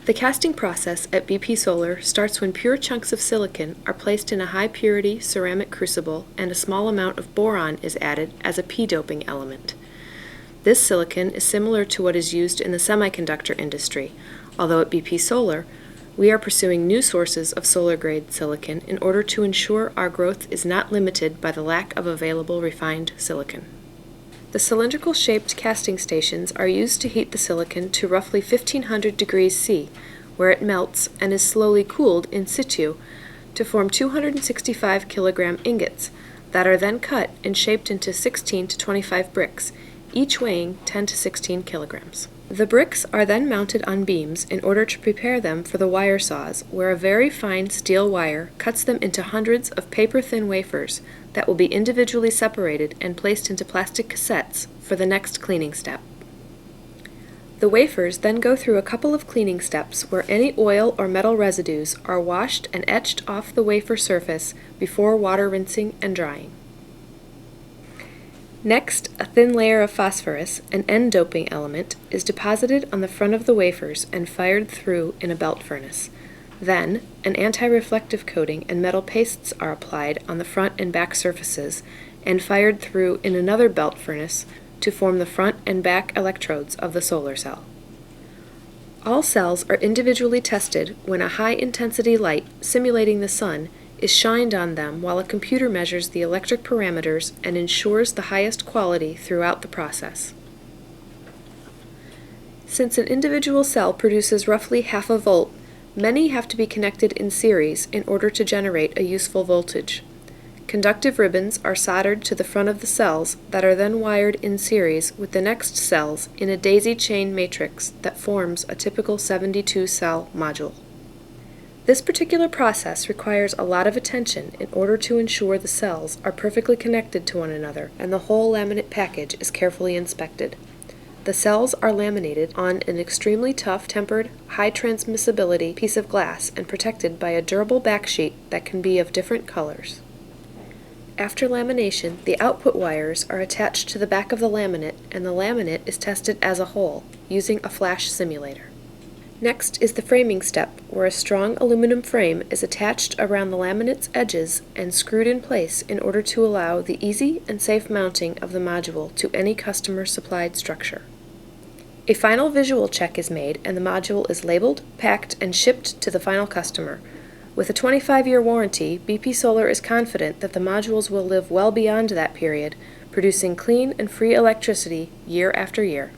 The casting process at BP Solar starts when pure chunks of silicon are placed in a high-purity ceramic crucible and a small amount of boron is added as a p-doping element. This silicon is similar to what is used in the semiconductor industry, although at BP Solar, we are pursuing new sources of solar-grade silicon in order to ensure our growth is not limited by the lack of available refined silicon. The cylindrical-shaped casting stations are used to heat the silicon to roughly 1500 degrees C, where it melts and is slowly cooled in situ to form 265 kilogram ingots that are then cut and shaped into 16 to 25 bricks, each weighing 10 to 16 kilograms. The bricks are then mounted on beams in order to prepare them for the wire saws, where a very fine steel wire cuts them into hundreds of paper-thin wafers that will be individually separated and placed into plastic cassettes for the next cleaning step. The wafers then go through a couple of cleaning steps where any oil or metal residues are washed and etched off the wafer surface before water rinsing and drying. Next, a thin layer of phosphorus, an N-doping element, is deposited on the front of the wafers and fired through in a belt furnace. Then, an anti-reflective coating and metal pastes are applied on the front and back surfaces and fired through in another belt furnace to form the front and back electrodes of the solar cell. All cells are individually tested when a high-intensity light, simulating the sun, is shined on them while a computer measures the electric parameters and ensures the highest quality throughout the process. Since an individual cell produces roughly half a volt, many have to be connected in series in order to generate a useful voltage. Conductive ribbons are soldered to the front of the cells that are then wired in series with the next cells in a daisy chain matrix that forms a typical 72-cell module. This particular process requires a lot of attention in order to ensure the cells are perfectly connected to one another and the whole laminate package is carefully inspected. The cells are laminated on an extremely tough, tempered, high transmissibility piece of glass and protected by a durable backsheet that can be of different colors. After lamination, the output wires are attached to the back of the laminate and the laminate is tested as a whole using a flash simulator. Next is the framing step, where a strong aluminum frame is attached around the laminate's edges and screwed in place in order to allow the easy and safe mounting of the module to any customer-supplied structure. A final visual check is made and the module is labeled, packed, and shipped to the final customer. With a 25-year warranty, BP Solar is confident that the modules will live well beyond that period, producing clean and free electricity year after year.